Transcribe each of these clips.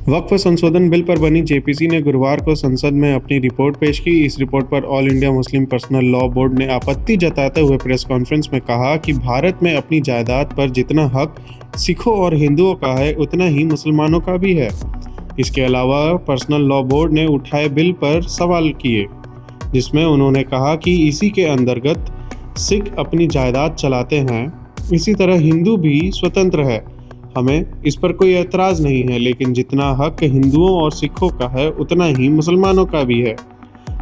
वक्फ संशोधन बिल पर बनी जेपीसी ने गुरुवार को संसद में अपनी रिपोर्ट पेश की। इस रिपोर्ट पर all India Muslim personal law board ने आपत्ति जताते हुए प्रेस कॉन्फ्रेंस में कहा कि भारत में अपनी जायदाद पर जितना हक सिखों और हिंदुओं का है, उतना ही मुसलमानों का भी है। इसके अलावा पर्सनल लॉ बोर्ड ने उठाए बिल पर सवाल किए, जिसमें उन्होंने कहा कि इसी के अंतर्गत सिख अपनी जायदाद चलाते हैं, इसी तरह हिंदू भी स्वतंत्र है। हमें इस पर कोई एतराज़ नहीं है, लेकिन जितना हक हिंदुओं और सिखों का है, उतना ही मुसलमानों का भी है।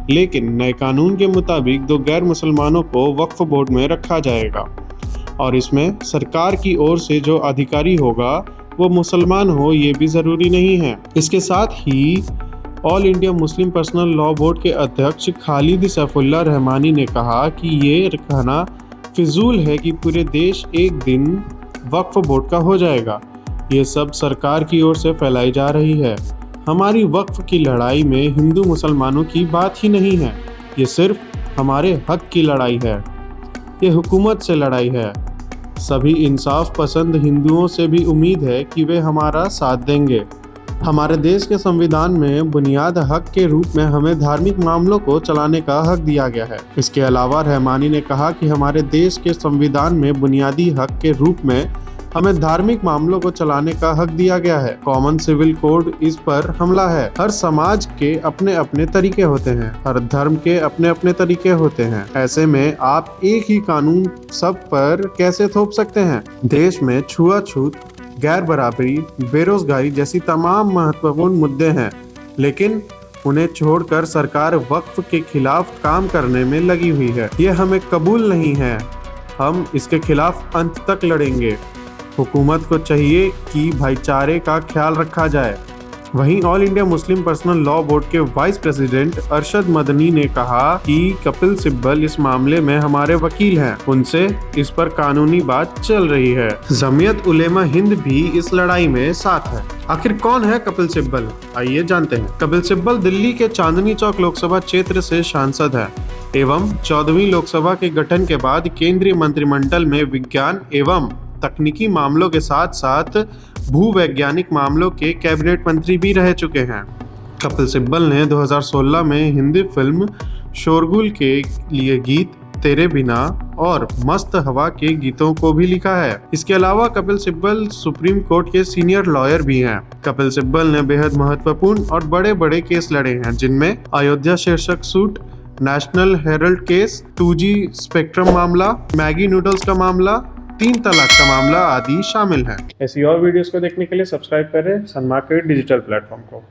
लेकिन नए कानून के मुताबिक 2 गैर मुसलमानों को वक्फ बोर्ड में रखा जाएगा और इसमें सरकार की ओर से जो अधिकारी होगा वो मुसलमान हो, ये भी ज़रूरी नहीं है। इसके साथ ही all India Muslim personal law board के अध्यक्ष खालिद सैफुल्लाह रहमानी ने कहा कि ये कहना फिजूल है कि पूरे देश एक दिन वक्फ बोर्ड का हो जाएगा। ये सब सरकार की ओर से फैलाई जा रही है। हमारी वक्फ की लड़ाई में हिंदू मुसलमानों की बात ही नहीं है, ये सिर्फ हमारे हक की लड़ाई है। ये हुकूमत से लड़ाई है। सभी इंसाफ पसंद हिंदुओं से भी उम्मीद है कि वे हमारा साथ देंगे। हमारे देश के संविधान में बुनियाद हक के रूप में हमें धार्मिक मामलों को चलाने का हक दिया गया है। इसके अलावा रहमानी ने कहा कि हमारे देश के संविधान में बुनियादी हक के रूप में हमें धार्मिक मामलों को चलाने का हक दिया गया है। कॉमन सिविल कोड इस पर हमला है। हर समाज के अपने अपने तरीके होते हैं, हर धर्म के अपने अपने तरीके होते हैं। ऐसे में आप एक ही कानून सब पर कैसे थोप सकते हैं? देश में छुआछूत, गैर बराबरी, बेरोजगारी जैसी तमाम महत्वपूर्ण मुद्दे हैं, लेकिन उन्हें छोड़कर सरकार वक्फ के खिलाफ काम करने में लगी हुई है। ये हमें कबूल नहीं है। हम इसके खिलाफ अंत तक लड़ेंगे। हुकूमत को चाहिए कि भाईचारे का ख्याल रखा जाए। वहीं all India Muslim personal law board के वाइस प्रेसिडेंट अरशद मदनी ने कहा कि कपिल सिब्बल इस मामले में हमारे वकील हैं, उनसे इस पर कानूनी बात चल रही है। जमीयत उलेमा हिंद भी इस लड़ाई में साथ है। आखिर कौन है कपिल सिब्बल? आइए जानते हैं। कपिल सिब्बल दिल्ली के चांदनी चौक लोकसभा क्षेत्र से सांसद है एवं 14वीं लोकसभा के गठन के बाद केंद्रीय मंत्रिमंडल में विज्ञान एवं तकनीकी मामलों के साथ साथ भूवैज्ञानिक मामलों के कैबिनेट मंत्री भी रह चुके हैं। कपिल सिब्बल ने 2016 में हिंदी फिल्म शोरगुल के लिए गीत तेरे बिना और मस्त हवा के गीतों को भी लिखा है। इसके अलावा कपिल सिब्बल सुप्रीम कोर्ट के सीनियर लॉयर भी हैं। कपिल सिब्बल ने बेहद महत्वपूर्ण और बड़े बड़े केस लड़े हैं, जिनमें अयोध्या शीर्षक suit, National Herald case, 2G spectrum मामला, मैगी नूडल्स का मामला, 3 तलाक का मामला आदि शामिल हैं। ऐसी और वीडियोस को देखने के लिए सब्सक्राइब करें सनमार्केट डिजिटल प्लेटफॉर्म को।